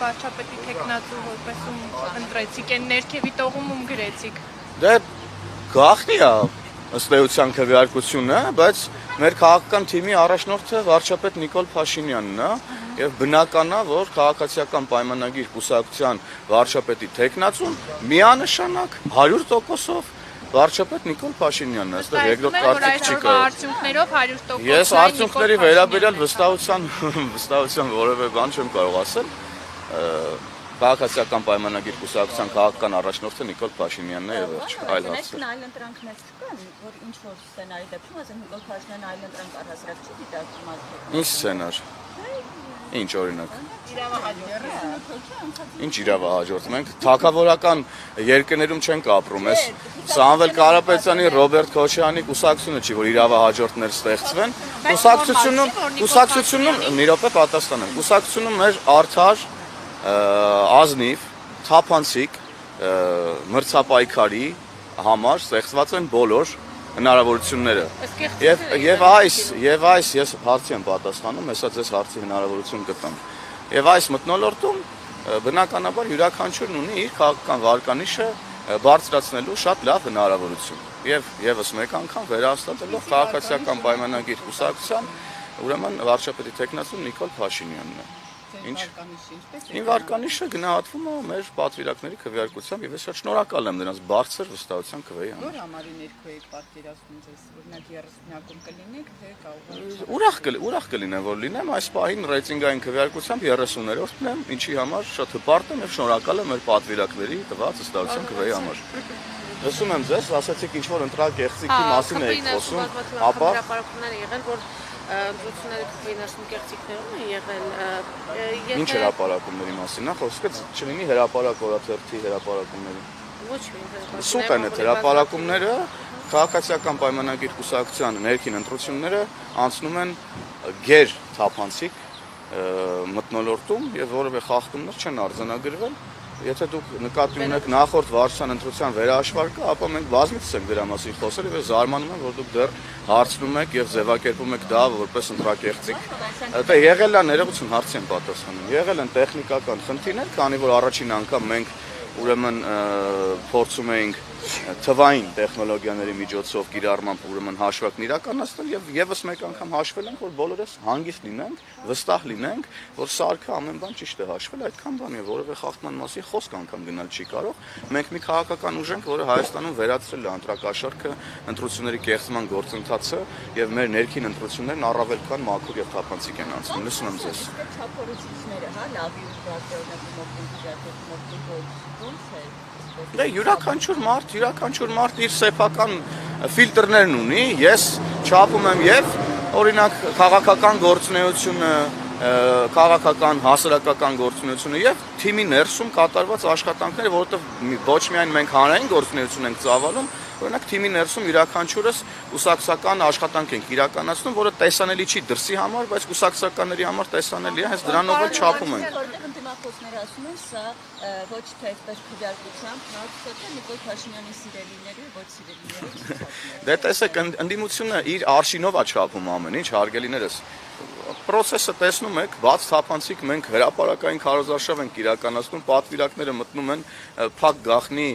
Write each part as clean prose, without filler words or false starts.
վարչապետի թեկնածու որպես ում ընտրեցիք, այն ներքևի տողում գրեցիք։ Դե գաղտնի է ըստ էության քվեարկությունը, բայց մեր քաղաքական թիմի առաջնորդը վարչապետ Նիկոլ Փաշինյանն է, եւ բնական է, որ քաղաքացիական պայմանագիր կուսակցության վարչապետի թեկնածուն միանշանակ 100%-ով վարչապետ Նիկոլ Փաշինյանն է, այստեղ երկրորդ կարծիք չի կարող։ Արդյունքներով 100%։ Ես արդյունքների վերաբերյալ վստահության որևէ բան չեմ կարող ասել։ Քաղաքացիական պայմանագիր կուսակցության քաղաքական առաջնորդը Նիկոլ Փաշինյանն է եւ վերջ, այլ հարց։ Այլ ընտրանքներ չկան, որ ինչ որ սցենարի դեպքում, ասեն Նիկոլ Փաշինյանը այլ ընտրանք առհասարակ չի դիտարկում։ Ինչ սցենար։ Ինչ օրինակ։ Ինչ իրավահաջորդ։ Մենք թագավորական երկրներում չենք ապրում, էս Սամվել Կարապետյանի, Ռոբերտ Քոչարյանի կուսակցությունը չի, որ իրավահաջորդներ ստեղծվեն։ Կուսակցությունում մի րոպե պատասխանեմ։ Կուսակցությունում մեր արդար ազնիվ, թափանցիկ, մրցապայքարի համար ստեղծված են բոլոր հնարավորությունները։ Եվ այս ես հարցի եմ պատասխանում, հեսա ձեզ հարցի հնարավորություն կտամ։ Եվ այս մթնոլորտում բնականաբար յուրաքանչյուրն ունի իր քաղաքական վարկանիշը բարձրացնելու շատ լավ հնարավորություն։ Եվ եւս մեկ անգամ վերահաստատելով քաղաքացիական պայմանագիր կուսակցության, ուրեմն վարչապետի թեկնածու Նիկոլ Փաշինյանն է։ Ինչ վարկանիշը գնահատվում է մեր պատվիրակների քվեարկությամբ եւ ես շատ շնորհակալ եմ նրանց բարձր վստահության քվեի համար։ Որ համարի ներքո եք պատկերացնում ձեզ, օրինակ 30-ակում կլինեք, թե կարող Ուրախ կլինեմ, որ լինեմ, այս պահին ռեյտինգային քվեարկությամբ 30-րդն եմ, ինչի համար շատ հպարտ եմ եւ շնորհակալ եմ մեր պատվիրակների տված վստահության քվեի համար։ Լսում եմ ձեզ, ասացիք ինչ որ ընտրակեղծիքի մասին եք խոսում, ապա հրապարակումներ եղել, որ ընտրությունները քվեներում կեղծիքներում են եղել։ Ինչ հրապարակումների մասին, խոսքը չլինի հրապարակ օրաթերթի հրապարակումների։ Ոչ մի Սուտ են այդ հրապարակումները, քաղաքացիական պայմանագիր կուսակցության ներքին ընտրությունները անցնում են գեր թափանցիկ մթնոլորտում եւ որևէ խախտումներ չեն արձանագրվել։ Եթե դուք նկատի ունեք նախորդ վարչության ընտրության վերահաշվարկը, ապա մենք բազմիցս ենք դրա մասին խոսել եւ զարմանում եմ, որ դուք դեռ հարցնում եք եւ ձևակերպում եք դա որպես ընտրակեղծիք։ Դա եղել է ներողություն հարցի եմ պատասխանում։ Եղել են տեխնիկական խնդիրներ, քանի որ առաջին անգամ մենք ուրեմն փորձում էինք թվային տեխնոլոգիաների միջոցով կիրառմամբ ուրեմն հաշվարկն իրականացնել եւ եւս մեկ անգամ հաշվել ենք, որ բոլորս հանգիստ լինենք, վստահ լինենք, որ սարքը ամեն բան ճիշտ է հաշվել, այդքան բան եւ որևէ խախտման մասին խոսք անգամ գնալ չի կարող։ Մենք մի քաղաքական ուժ ենք, որը Հայաստանում վերացրել է ընտրակաշառքը, ընտրությունների կեղծման գործընթացը եւ մեր ներքին ընտրություններն առավել քան մաքուր եւ թափանցիկ են անցնում։ Լսում եմ ձեզ։ Չափորոշիչները, հա, լավի ու Դե յուրաքանչյուր մարդ իր սեփական ֆիլտրներն ունի, ես չափում եմ եւ օրինակ քաղաքական գործունեությունը, քաղաքական հասարակական գործունեությունը եւ թիմի ներսում կատարված աշխատանքները, որովհետեւ ոչ միայն մենք հանրային գործունեություն ենք ծավալում, օրինակ թիմի ներսում յուրաքանչյուրս կուսակցական աշխատանք ենք իրականացնում, որը տեսանելի չի դրսի համար, բայց կուսակցականների համար տեսանելի է, հենց դրանով էլ չափում ենք։ Դիմակոսները ասում են, սա ոչ թե այսպես քվեարկությամբ, հա, Նիկոլ Փաշինյանի սիրելիների, ոչ սիրելիների։ Դե տեսեք, ընդդիմությունը իր արշինով է չափում ամեն ինչ, հարգելիներս։ Պրոցեսը տեսնում եք, բաց թափանցիկ մենք հրապարակային քարոզարշավ ենք իրականացնում, պատվիրակները մտնում են փակ գաղտնի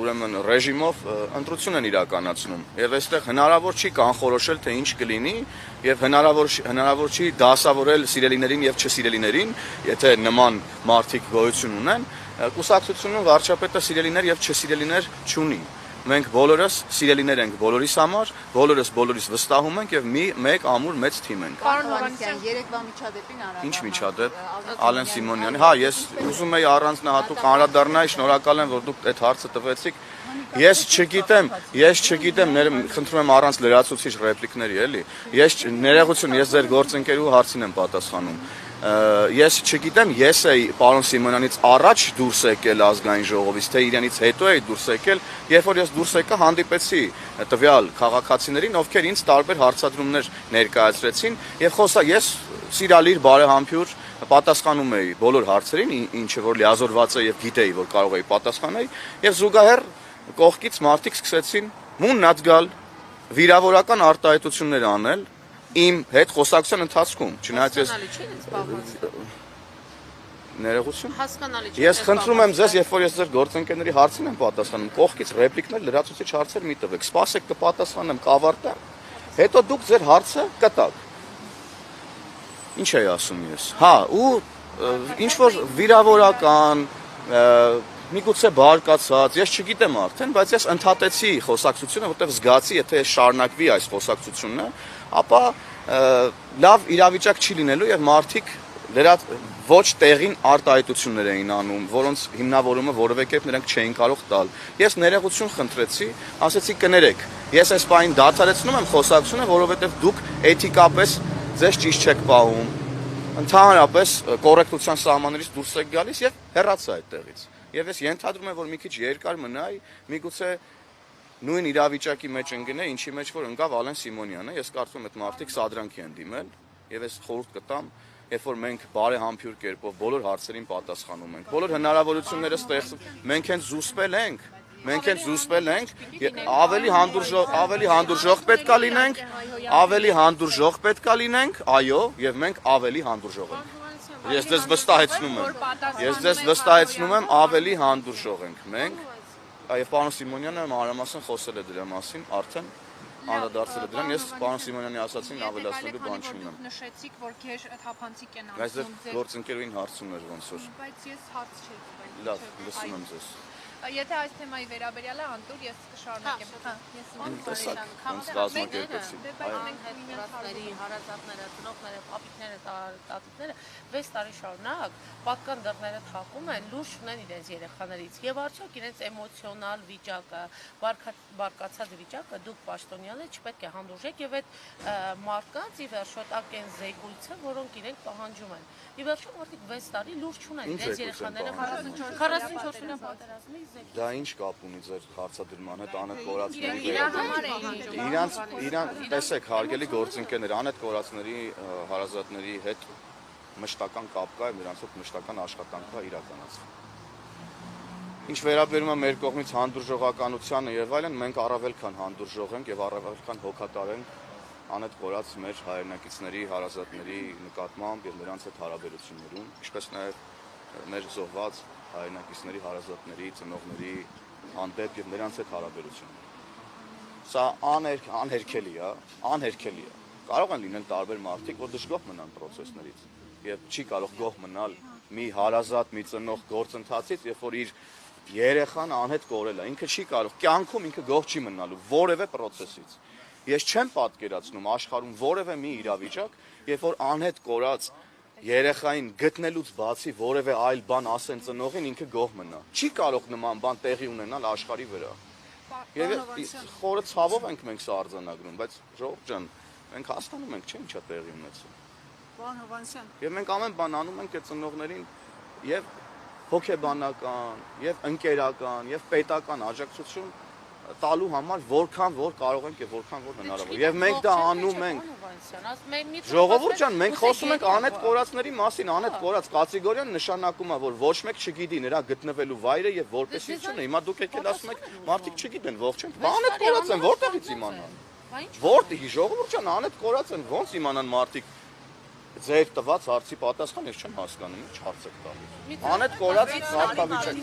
ուրեմն ռեժիմով ընտրություն են իրականացնում։ Եվ այստեղ հնարավոր չի կանխորոշել, թե ինչ կլինի, եւ հնարավոր չի դասավորել սիրելիներին եւ չսիրելիներին, եթե նման մարդիկ գոյություն ունեն, կուսակցությունում վարչապետը սիրելիներ եւ չսիրելիներ չունի։ Մենք բոլորս սիրելիներ ենք բոլորիս համար, բոլորիս վստահում ենք եւ մեկ ամուր մեծ թիմ ենք։ Պարոն Հովհաննիսյան, երեկվա միջադեպին անդրադառնալով։ Ինչ միջադեպ։ Ալեն Սիմոնյանի։ Հա, ես ուզում եի առանձնահատուկ անդրադառնալ, շնորհակալ եմ, որ դուք այդ հարցը տվեցիք։ Ես չգիտեմ, խնդրում եմ առանց լրացուցիչ ռեպլիկների, էլի։ Ներողություն, ես ձեր գործընկերու հարցին եմ պատասխանում։ Ես չգիտեմ, ես էի պարոն Սիմոնյանից առաջ դուրս եկել ազգային ժողովից, թե իրենից հետո էի դուրս եկել, երբ որ ես դուրս եկա հանդիպեցի տվյալ քաղաքացիներին, ովքեր ինձ տարբեր հարցադրումներ ներկայացրեցին, եւ ես սիրալիր բարեհամբույր պատասխանում էի բոլոր հարցերին, ինչը որ լիազորված է եւ գիտեի, որ կարող էի պատասխանել, եւ զուգահեռ կողքից մարդիկ սկսեցին մուննած գալ, վիրավորական արտահայտություններ անել իմ հետ խոսակցության ընթացքում, չնայած ես Ներողություն։ Հասկանալի չէ։ Ես խնդրում եմ ձեզ, երբ որ ես ձեր գործընկերների հարցին եմ պատասխանում, կողքից ռեպլիկներ, լրացուցիչ հարցեր մի տվեք։ Սպասեք կպատասխանեմ, կավարտեմ։ Հետո դուք ձեր հարցը կտաք։ Ինչ էի ասում ես։ Հա, ու ինչ որ վիրավորական, միգուցե բարկացած, ես չգիտեմ արդեն, բայց ես ընդհատեցի խոսակցությունը, որտեղ զգացի, եթե շարունակվի այս խոսակցությունը, ապա լավ իրավիճակ չի լինելու եւ մարդիկ ոչ տեղին արտահայտություններ էին անում, որոնց հիմնավորումը որևէ կերպ նրանք չէին կարող տալ։ Ես ներողություն խնդրեցի, ասեցի կներեք, ես այս բանին դադարեցնում եմ խոսակցությունը, որովհետեւ դուք էթիկապես ձեզ ճիշտ չեք պահում, ընդհանրապես կոռեկտության սահմաններից դուրս եք գալիս եւ հեռացա այդտեղից։ Եվ ես ենթադրում եմ, որ մի քիչ երկար մնայի, միգուցե նույն իրավիճակի մեջ ընկնե, ինչի մեջ որ ընկավ Ալեն Սիմոնյանը, ես կարծում եմ այդ մարդիկ սադրանքի են դիմել եւ ես խորհուրդ կտամ, երբ որ մենք բարեհամբույր կերպով բոլոր հարցերին պատասխանում ենք, բոլոր հնարավորությունները ստեղծում, մենք հենց զուսպել ենք, ավելի հանդուրժող պետքա լինենք, այո, եւ մենք ավելի հանդուրժող ենք։ Ես ձեզ վստահեցնում եմ, ավելի հանդուրժող ենք մենք, եւ պարոն Սիմոնյանը մանրամասն խոսել է դրա մասին, արդեն անդրադարձել է դրան, ես պարոն Սիմոնյանի ասացին ավելացնելու բան չունեմ։ Նշեցիք, որ գեր թափանցիկ են Բայց ձեր գործընկերուհին հարցում էր ոնց որ։ Բայց ես հարց չեմ տվել։ Լավ, լսում եմ ձեզ։ Եթե այս թեմայի վերաբերյալ է Անտուր, ես կշարունակեմ։ Տեսակ, ոնց կազմակերպեցի։ Հայրենի հարազատները, ծնողները, պապիկները, տատիկները 6 տարի շարունակ պատկան դռները թակում են, լուրջ ունեն իրենց երեխաներից եւ արդյոք իրենց էմոցիոնալ վիճակը, բարկացած վիճակը դուք պաշտոնյալը չպետք է հանդուրժեք եւ այդ մարդկանց ի վերջո տակ են զեկույցը, որոնք իրենք պահանջում են։ Ի վերջո մարդիկ 6 տարի լուրջ ունեն իրենց երեխաները 44-ին պատերազմի Դա ինչ կապ ունի ձեր հարցադրման հետ անհետ կորածների իրանց տեսեք հարգելի գործընկերներ, անհետ կորածների հարազատների հետ մշտական կապ կա եւ նրանց հետ մշտական աշխատանք կա իրականացվում։ Ինչ վերաբերում է մեր կողմից հանդուրժողականությանը եւ այլն, մենք առավել քան հանդուրժող ենք եւ առավել քան հոգատար ենք անհետ կորած մեր հայրենակիցների հարազատների նկատմամբ եւ նրանց հետ հարաբերություններում, ինչպես նաեւ մեր զոհված հայրենակիցների հարազատների, ծնողների հանդեպ եւ նրանց հետ հարաբերություն։ Սա անհերքելի է։ Կարող են լինել տարբեր մարդիկ, որ դժգոհ մնան process-ներից եւ չի կարող գոհ մնալ մի հարազատ, մի ծնող գործընթացից, երբ որ իր երեխան անհետ կորել է։ Ինքը չի կարող, կյանքում ինքը գոհ չի մնալու որևէ process-ից։ Ես չեմ պատկերացնում աշխարհում որևէ մի իրավիճակ, երբ որ անհետ կորած երեխային գտնելուց բացի որևէ այլ բան ասեն ծնողին ինքը գոհ մնա։ Չի կարող նման բան տեղի ունենալ աշխարհի վրա։ Եվ խորը ցավով ենք մենք սա արձանագրում, բայց ժողովուրդ ջան, մենք հասկանում ենք, չէ՞ ինչա տեղի ունեցել։ Պարոն Հովանեսյան, Եվ մենք ամեն բան անում ենք այդ ծնողներին եւ հոգեբանական, եւ ընկերական, եւ պետական աջակցություն տալու համար որքան որ կարող ենք եւ որքան որ հնարավոր։ Եվ մենք դա անում ենք։ Ժողովուրդ ջան, մենք խոսում ենք անհետ կորածների մասին, անհետ կորած կատեգորիան նշանակում է, որ ոչ մեկ չգիտի նրա գտնվելու վայրը եւ որպեսի չունի։ Հիմա դուք եկել ասում եք, մարդիկ չգիտեն, ողջ են։ Անհետ կորած են, որտեղից իմանան։ Որտեղի ժողովուրդ ջան, անհետ կորած են, ոնց իմանան մարդիկ։ Ձեր տված հարցի պատասխան ես չեմ հասկանում, ինչ հարց եք տալիս։ Անհետ կորած կարգավիճակ։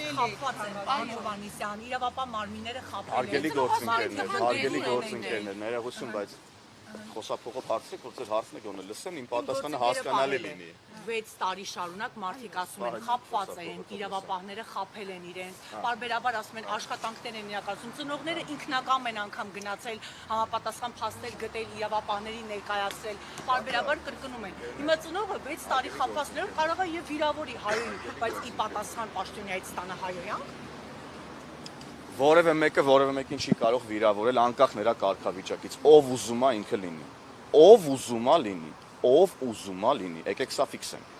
Պարոն Հովանեսյան, իրավապահ մարմինները խաբել են։ Հարգելի գործընկերներ, ներողություն, բայց խոսափողով հարցրեք, որ ձեր հարցն է գոնե լսեմ, իմ պատասխանը հասկանալի լինի։ 6 տարի շարունակ մարդիկ ասում են խաբված են, իրավապահները խաբել են իրենց, բարբերաբար ասում են աշխատանքներ են իրականացում, ծնողները ինքնակամ են անգամ գնացել համապատասխան փաստեր գտել, իրավապահներին ներկայացրել, բարբերաբար կրկնում են։ Հիմա ծնողը 6 տարի խաբվածներով կարող է եւ վիրավորի հայոյին, բայց ի պատասխան պաշտոնյայից ստանա հայոյանք։ Որևէ մեկին չի կարող վիրավորել անկախ նրա կարգավիճակից, ով ուզում է ինքը լինի, ով ուզում է լինի, եկեք սա ֆիքսենք։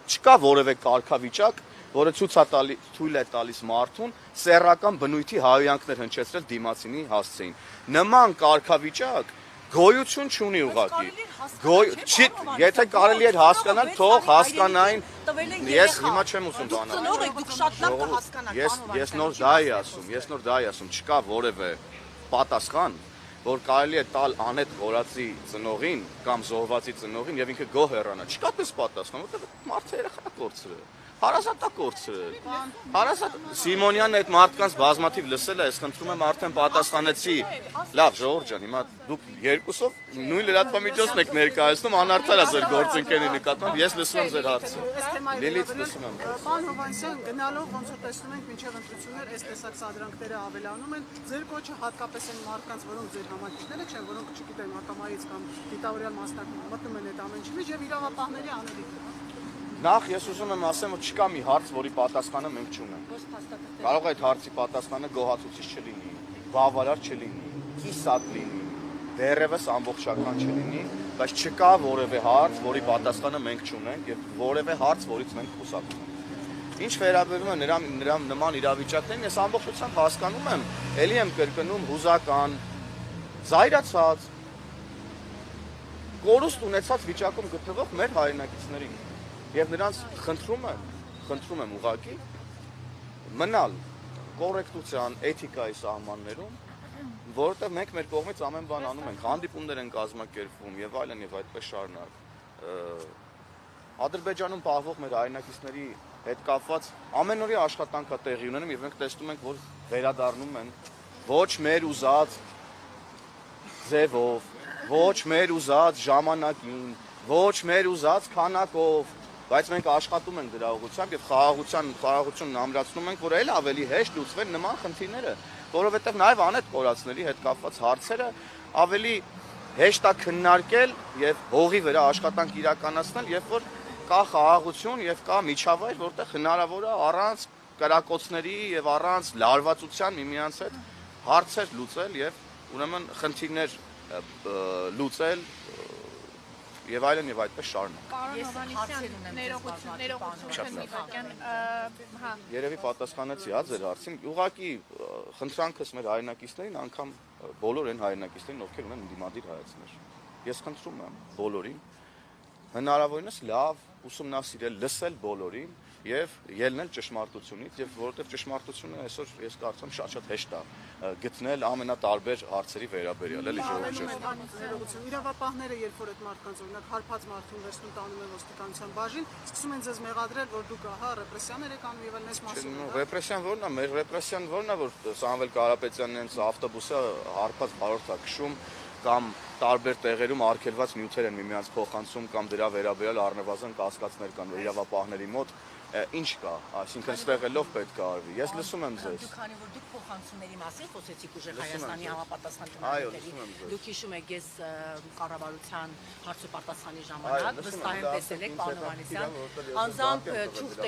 Չկա որևէ կարգավիճակ, որը թույլ է տալիս մարդուն սեռական բնույթի հայոյանքներ հնչեցրել դիմացինի հասցեին։ Նման կարգավիճակ գոյություն չունի ուղղակի։ Եթե կարելի էր հասկանալ, թող հասկանային։ Ես հիմա չեմ ուզում բանալ։ Դուք շատ լավ կհասկանաք։ Ես նոր դա եմ ասում, չկա որևէ պատասխան, որ կարելի է տալ անհետ կորածի ծնողին կամ զոհվածի ծնողին եւ ինքը գոհ հեռանա։ Չկա պես պատասխան, որտեղ մարդը երեխա կորցրել է։ Հարազատակորցրել։ Սիմոնյանն այդ մարդկանց բազմաթիվ լսել է, ես խնդրում եմ արդեն պատասխանեցի։ Լավ, ժողովուրդ ջան, հիմա դուք երկուսով նույն լրատվամիջոցն եք ներկայացնում, անարդար է ձեր գործընկերների նկատմամբ, ես լսում եմ ձեր հարցը։ Լիլիթ լսում եմ։ Պարոն Հովհաննիսյան, գնալով ոնց որ տեսնում ենք մինչև ընտրություններ այս տեսակ սադրանքները ավելանում են, ձեր կոչը հատկապես այն մարդկանց, որոնք ձեր համակիցները չեն, որոնք չգիտեն ակամայից կամ դիտավորյալ մասնակցում մտնում են այդ ամեն ինչի մեջ եւ իրավապահների անելիք։ Նախ ես ուզում եմ ասեմ, որ չկա մի հարց, որի պատասխանը մենք չունենք։ Կարող է այդ հարցի պատասխանը գոհացուցիչ չլինի, բավարար չլինի, կիսատ լինի, դեռևս ամբողջական չլինի, բայց չկա որևէ հարց, որի պատասխանը մենք չունենք եւ որևէ հարց, որից մենք խուսափում ենք։ Ինչ վերաբերում է նրա նման իրավիճակներին, ես ամբողջությամբ հասկանում եմ, ելի եմ կրկնում հուզական, զայրացած, կորուստ ունեցած վիճակում գտնվող մեր հայրենակիցներին եւ նրանց խնդրում եմ ուղղակի մնալ կոռեկտության, էթիկայի սահմաններում, որովհետեւ մենք մեր կողմից ամեն բան անում ենք, հանդիպումներ են կազմակերպվում եւ այդպես շարունակ։ Ադրբեջանում պահվող մեր հայրենակիցների հետ կապված ամենօրյա աշխատանքա տեղի ունենում եւ մենք տեսնում ենք, որ վերադառնում են ոչ մեր ուզած ձևով, ոչ մեր ուզած ժամանակին, ոչ մեր ուզած քանակով, բայց մենք աշխատում ենք դրա ուղղությամբ եւ խաղաղությունն ամրացնում ենք, որ այլ ավելի հեշտ լուծվեն նման խնդիրները, որովհետեւ նաեւ անետ կորածների հետ կապված հարցերը ավելի հեշտ է քննարկել եւ հողի վրա աշխատանք իրականացնել, երբ որ կա խաղաղություն եւ կա միջավայր, որտեղ հնարավոր է առանց կրակոցների եւ առանց լարվածության միմյանց հետ հարցեր լուծել եւ ուրեմն խնդիրներ լուծել եւ այլն եւ այդպես շարունակ։ Պարոն Հովհաննիսյան, ներողություն Նիվակյան, հա։ Երևի պատասխանեցի, հա, ձեր հարցին։ Ուղղակի խնդրանքս մեր հայրենակիցներին, անգամ բոլոր այն հայրենակիցներին, ովքեր ունեն ընդդիմադիր հայացքներ։ Ես խնդրում եմ բոլորին հնարավորինս լավ ուսումնասիրել, լսել բոլորին եւ ելնել ճշմարտությունից, եւ որովհետեւ ճշմարտությունը այսօր ես կարծում եմ շատ հեշտ է գտնել ամենատարբեր հարցերի վերաբերյալ, էլի ժողովուրդ։ Իրավապահները, երբ որ այդ մարդկանց օրինակ հարբած մարդուն վերցնում տանում են ոստիկանության բաժին, սկսում են ձեզ մեղադրել, որ դուք ահա ռեպրեսիաներ եք անում եւ այլն այս մասում։ Ռեպրեսիան ո՞րն է, մեր ռեպրեսիան ո՞րն է, որ Սամվել Կարապետյանն հենց ավտոբուսը հարբած բարորդ է քշում կամ տարբեր տեղերում արգելված նյութեր են միմյանց փոխանցում կամ դրա վերաբերյալ առնվազն կասկածներ կան իրավապահների մոտ, ինչ կա, այսինքն ստեղ ելով պետք է արվի։ Ես լսում եմ ձեզ։ Դուք քանի որ դուք փոխանցումների մասին խոսեցիք ուժեղ Հայաստանի համապատասխան տնօրենների, դուք հիշում եք ես կառավարության հարցոպարտասխանի ժամանակ վստահ եմ տեսել եք պարոն Հովհաննիսյան, անձամբ թուղթ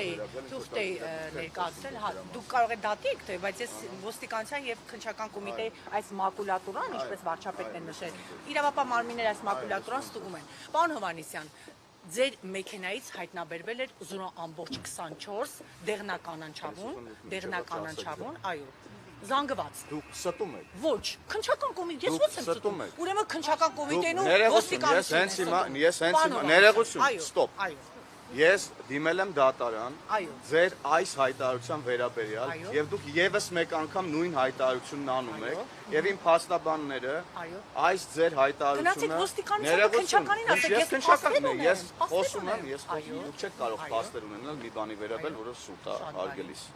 էի ներկայացրել, հա դուք կարող եք դատի եք թե, բայց ես ոստիկանության եւ քննչական կոմիտեի այս մակուլատուրան, ինչպես վարչապետն է նշել, իրավապահ մարմինները այս մակուլատուրան ստուգում են։ Պարոն Հովհաննիսյան, ձեր մեքենայից հայտնաբերվել էր 0.24 դեղնականանչավուն, այո, զանգված։ Դուք ստում եք։ Ոչ, քննչական կոմիտե, ես ո՞նց եմ ստում։ Ուրեմն քննչական կոմիտեն ու ոստիկանությունը։ Ես հենց ներողություն, ստոպ։ Այո։ Ես դիմել եմ դատարան Այո։ ձեր այս հայտարարության վերաբերյալ Այո։ եւ դուք եւս մեկ անգամ նույն հայտարարությունն անում եք եւ իմ փաստաբանները Այո։ այս ձեր հայտարարությունը Գնացեք ոստիկանությանը քննչականին ասեք, ես քննչականն եմ, ես փաստեր խոսում եմ, ունեմ։ ես խոսում եմ, դուք չեք կարող փաստեր ունենալ մի բանի վերաբերյալ, որը սուտ է, արգելիս։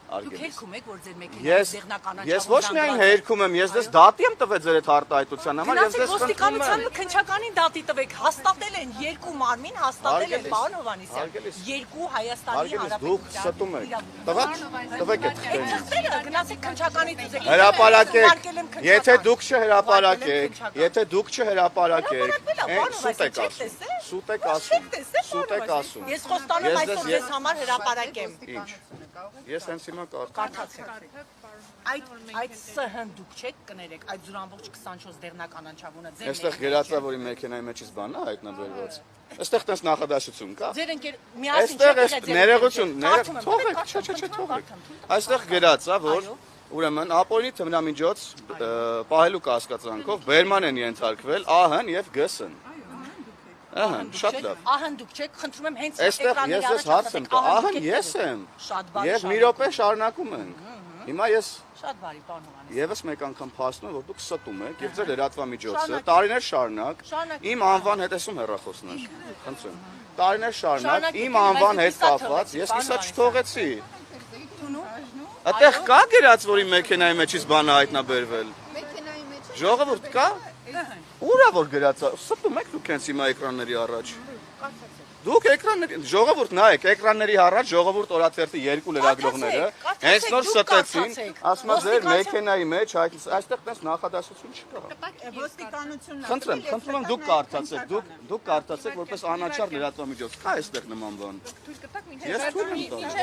Դուք հերքում եք, որ ձեր մեքենայից Ես դեղնականանչավուն ոչ միայն հերքում եմ, ես դες դատի եմ տվել ձեր այդ արտահայտության համար, ես Գնացեք դες խնդրում եմ։ ոստիկանությանը քննչականին դատի տվեք, հաստատել են երկու մարմին, հաստատել են Արգելիս, պարոն Հովհաննիսյան, արգելիս։ երկու Հայաստանի Արգելիս, դուք ստում եք։ Տվեք այդ Այդ թղթերը գնացեք քննչականից ուզեք։ Հրապարակեք։ Եթե դուք չհրապարակեք, եթե դուք չհրապարակեք, սուտ եք ասում։ Սուտ եք ասում։ Սուտ եք ասում։ Ես խոստանում այսօր ձեզ համար հրապարակեմ։ Ինչ։ Ես հենց հիմա Կարդացեք։ Այդ ՍՀ-ն դուք չեք կներեք, այդ 0.24 դեղնականանչավունը ձեր։ Այստեղ գրածա, որ իմ մեքենայի մեջից բանն է հայտնաբերված։ Այստեղ տես նախադասություն կա։ Ձեր ընկեր միասին Այստեղ էս ներողություն, թողեք, չէ, թողեք։ Այստեղ գրածա, որ ուրեմն ապօրինի թմրամիջոց պահելու կասկածանքով բերման են ենթարկվել ԱՀ-ն եւ ԳՍ-ն։ Ահա, շատ լավ։ Ահա դուք չեք, խնդրում եմ հենց Այստեղ ես հարց եմ տա, ահա ես եմ։ Շատ բարի։ Եվ մի րոպե շարունակում ենք։ Հիմա ես Շատ բարի, պարոն Հովհաննիսյան։ եւս մեկ անգամ փաստում եմ, որ դուք ստում եք եւ ձեր լրատվամիջոցը տարիներ շարունակ իմ անվան հետեսում հեռախոսներ։ Խնդրում եմ։ տարիներ շարունակ Շարունակեք, իմ անվան հետ բայց կապված ես կիսա կիսա թողեցի, չթողեցի։ Այդտեղ կա գրած, որ իմ մեքենայի մեջից բանը հայտնաբերվել։ Մեքենայի մեջ է։ Ժողովուրդ կա։ Ուրա որ գրած է, ստում եք դուք հենց հիմա էկրանների առաջ։ Դուք էկրանների, ժողովուրդ նայեք, էկրանների առաջ ժողովուրդ օրաթերթի երկու լրագրողները հենց նոր ստեցին, ասում են ձեր մեքենայի մեջ այստեղ տես նախադասություն չկա։ Ոստիկանությունն Խնդրում եմ դուք կարդացեք, դուք կարդացեք որպես անաչառ լրատվամիջոց։ Կա այստեղ նման բան։ Ես թույլ եմ տալիս։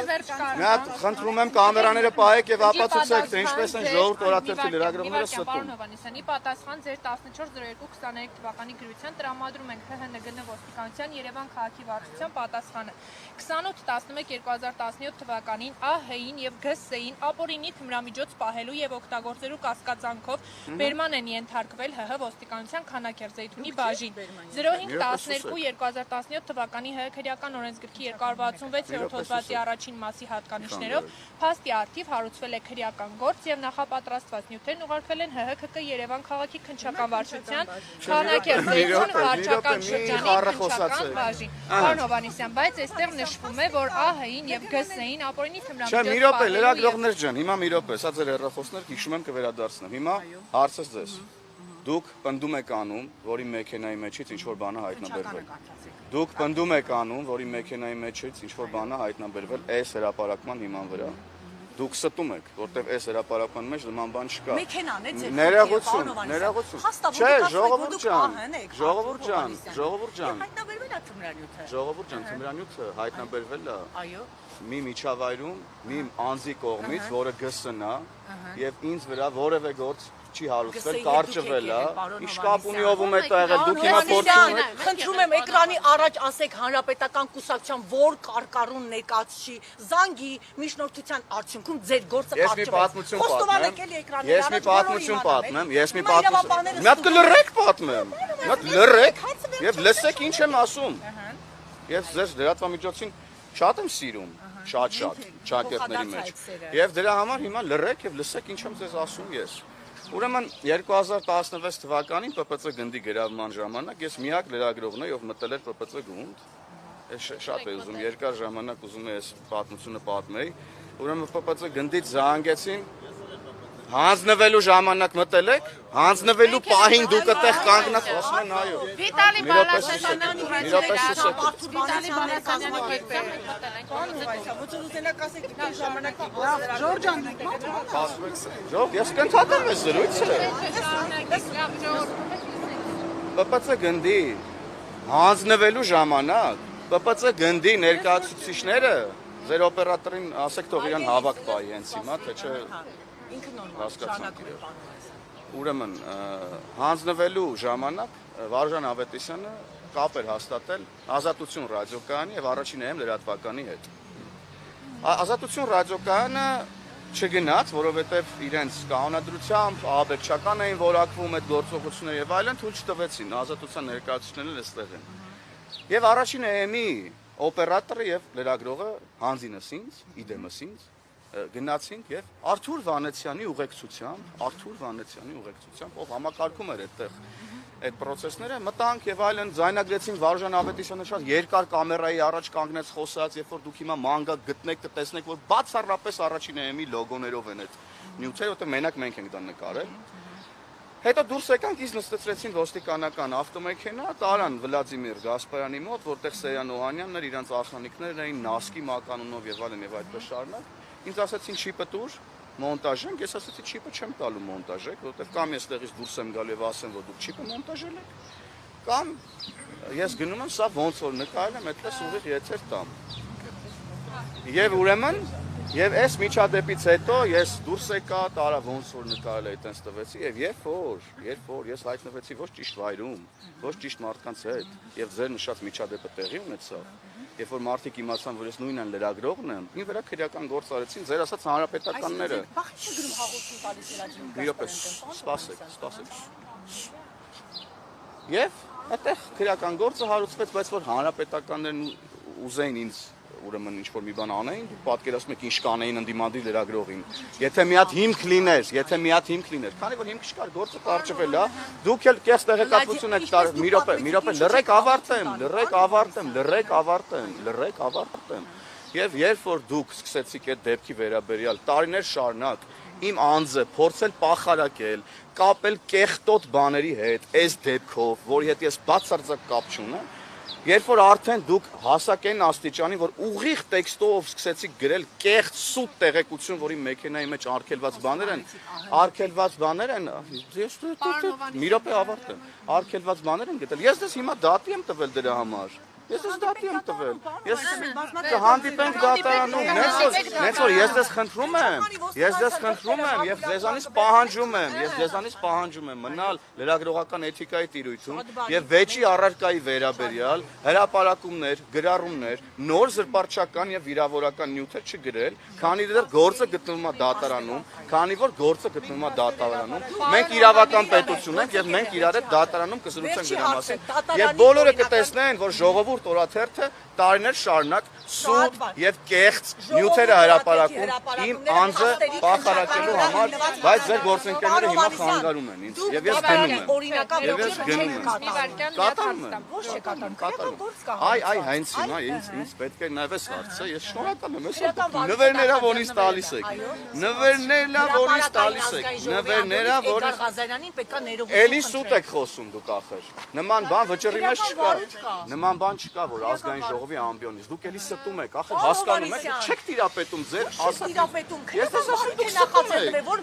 Մի հատ խնդրում եմ կամերաները պահեք եւ ապացուցեք, թե ինչպես են ժողովուրդ օրաթերթի լրագրողները ստում։ Պարոն Հովհաննիսյանի պատասխան ձեր 14/02/23 թվականի գրության տրամադրում ենք ՀՀՆԳ ոստիկանության Երևան քաղաքի վարչության պատասխանը 28/11/2017 թվականին ԱՀ-ին եւ ԳՍ-ին ապօրինի թմրամիջոց պահելու եւ օգտագործելու կասկածանքով բերման են ենթարկվել ՀՀ ոստիկանության Քանաքերձեյթունի բաժին 05/12/2017 թվականի ՀՀ քրեական օրենսգրքի 266-րդ հոդվածի առաջին մասի հատկանիշներով փաստի առթիվ հարուցվել է քրեական գործ եւ նախապատրաստված նյութերն ուղարկվել են ՀՀ ՔԿ Երևան քաղաքի քննչական վարչության Քանաքերձեյթուն վարչական շրջանի քննչական բաժին։ Պարոն Հովհաննիսյան, բայց այստեղ նշվում է, որ ԱՀ-ին եւ ԳՍ-ին ապօրինի Չէ, թմրամիջոց մի րոպե, լրագրողներ ջան, հիմա մի րոպե, սա ձեր հեռախոսներ հիշում եմ կվերադարձնեմ։ Հիմա հարցս ձեզ։ Դուք պնդում եք անում, որ իմ մեքենայի մեջից ինչ որ բանը հայտնաբերվել։ Դուք պնդում եք անում, որ իմ մեքենայի մեջից ինչ որ բանը հայտնաբերվել այս հրապարակման հիման վրա։ Դուք ստում եք, որտեվ այս հրապարակման մեջ նման բան չկա։ Մեքենան է ձեր։ Ներողություն։ Չէ, ժողովուրդ ջան, Հայտնաբերվել է թմրանյութը։ ժողովուրդ ջան, թմրանյութը հայտնաբերվել է Այո։ մի միջավայրում, մի անձի կողմից, որը ԳՍ-ն է, եւ ինձ վրա որևէ գործ չի հարուցվել, կարճվել է։ Ինչ կապ ունի ով ում է եղել, դուք հիմա փորձում եք։ Խնդրում եմ էկրանի առաջ ասեք հանրապետական կուսակցության որ կարկառուն ներկայացուցի զանգի միջնորդության արդյունքում ձեր գործը Ես մի պատմություն պատմեմ, մի հատ կլրեք պատմեմ, մի հատ լրեք եւ լսեք ինչ եմ ասում։ Ես ձեզ լրատվամիջոցին շատ եմ սիրում, շատ ճակերտների մեջ։ Եվ դրա համար հիմա լրեք եւ լսեք ինչ եմ ձեզ ասում ես։ Ուրեմն 2016 թվականին ՊՊՑ գնդի գրավման ժամանակ ես միակ լրագրողն եմ, ով մտել էր ՊՊՑ գունդ։ Ես շատ եմ ուզում երկար ժամանակ ուզում եմ այս պատմությունը պատմեի։ Ուրեմն ՊՊՑ գնդից զանգեցին հանձնվելու ժամանակ մտել եք, հանձնվելու պահին դուք այդտեղ կանգնած ասում են այո։ Վիտալի Բալասանյանի Վիտալի Բալասանյանի հետ Ժող, ես կընդհատեմ այս զրույցը։ ՊՊՑ գնդի հանձնվելու ժամանակ ՊՊՑ գնդի ներկայացուցիչները ձեր օպերատորին ասեք թող իրան հավաք պայի հենց հիմա, թե չէ հասկացանք իրար։ Ուրեմն հանձնվելու ժամանակ Վարժան Ավետիսյանը կապ էր հաստատել Ազատություն ռադիոկայանի եւ առաջին եմ լրատվականի հետ։ Ազատություն ռադիոկայանը չգնաց, որովհետեւ իրենց կանոնադրությամբ աբեկչական էին որակվում այդ գործողությունները եւ այլն թույլ չտվեցին ազատության ներկայացուցիչներն այստեղ են։ Եվ առաջին էմի օպերատորը եւ լրագրողը հանձինս ինձ, իդեմս ինձ գնացինք եւ Արթուր Վանեցյանի ուղեկցությամբ, ով համակարգում էր այդտեղ այդ process-ները, մտանք եւ այլն ձայնագրեցին Վարժան Ավետիսյանը շատ երկար կամերայի առաջ կանգնեց խոսած, երբ որ դուք հիմա մանգա գտնեք, կտեսնեք, որ բացառապես առաջին էմի լոգոներով են այդ նյութերը, որտեղ մենակ մենք ենք դա նկարել։ Հետո դուրս եկանք, ինձ նստեցրեցին ոստիկանական ավտոմեքենա, տարան Վլադիմիր Գասպարյանի մոտ, որտեղ Սեյան Օհանյանն էր, իրանց ախնանիկներն էին Նասկի մականունով եւ այլն եւ այդպես շարունակ։ Ինձ ասացին չիպը տուր, մոնտաժենք, ես ասացի չիպը չեմ տալու մոնտաժեք, որովհետեւ կամ ես տեղից դուրս եմ գալու եւ ասեմ, որ դուք չիպը մոնտաժել եք, կամ ես գնում եմ սա ոնց որ նկարել եմ, այդպես ուղիղ եթեր տամ։ Եվ ուրեմն Եվ այս միջադեպից հետո ես դուրս եկա, տարա ոնց որ նկարել էի, տենց տվեցի եւ երբ որ ես հայտնվեցի ոչ ճիշտ վայրում, ոչ ճիշտ մարդկանց հետ եւ ձեր նշած միջադեպը տեղի ունեցավ, երբ որ մարդիկ իմացան, որ ես նույնն լրագրողն եմ, ինձ վրա քրեական գործ արեցին, ձեր ասած հանրապետականները։ Բախի գրում հաղորդում տալիս Իրաջին։ Մի րոպե, սպասեք։ Եվ այդտեղ քրեական գործը հարուցվեց, բայց որ հանրապետականներն ուզեին ինձ ուրեմն ինչ որ մի բան անեին, դուք պատկերացնում եք ինչ կանեին ընդդիմադիր լրագրողին։ Եթե մի հատ հիմք լիներ, քանի որ հիմք չկար, գործը կարճվել է, դուք էլ կես տեղեկատվություն եք տար, մի րոպե, լռեք ավարտեմ։ Եվ երբ որ դուք սկսեցիք այդ դեպքի վերաբերյալ տարիներ շարունակ իմ անձը փորձել պախարակել, կապել կեղտոտ բաների հետ, այս դեպքով, որի հետ ես բացարձակ կապ չունեմ, երբ որ արդեն դուք հասակային աստիճանի, որ ուղիղ տեքստով սկսեցիք գրել կեղտ սուտ տեղեկություն, որի մեքենայի մեջ արգելված բաներ են, մի րոպե ավարտեմ, արգելված բաներ են գտել, ես դες հիմա դատի եմ տվել դրա համար։ Ես դες դատի եմ տվել։ Ես կհանդիպենք դատարանում, նենց որ ես դες խնդրում եմ եւ ձեզանից պահանջում եմ մնալ լրագրողական էթիկայի տիրույթում եւ վեճի առարկայի վերաբերյալ հրապարակումներ, գրառումներ, նոր զրպարտչական եւ վիրավորական նյութեր չգրել, քանի դեռ գործը գտնվում է դատարանում, մենք իրավական պետություն ենք եւ մենք իրար հետ դատարանում կզրուցենք դրա մասին։ Եվ բոլորը կտեսնեն, որ ժողովուրդ օրաթերթը տարիներ շարունակ սուտ եւ կեղծ նյութերը հրապարակում իմ անձը պախարակելու համար, բայց ձեր գործընկերները հիմա խանգարում են ինձ եւ ես գնում եմ։ Այ հենց հիմա ինձ պետք է նայես հարցը, ես շնորհակալ եմ, այսօր նվերներա որից տալիս եք։ Ղազարյանին պետքա ներողություն Էլի սուտ եք խոսում դուք ախր։ Նման բան վճռի մեջ չկա։ Նման բան չկա, որ ազգային ժողովի ամբիոնից։ Դուք էլի ստում եք, ախր հասկանում եք, չեք տիրապետում ձեր ասացին։ Ես դες ասում դուք ստում եք։ Որ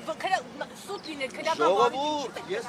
սուտ լիներ, քրական Ժողովուրդ, ես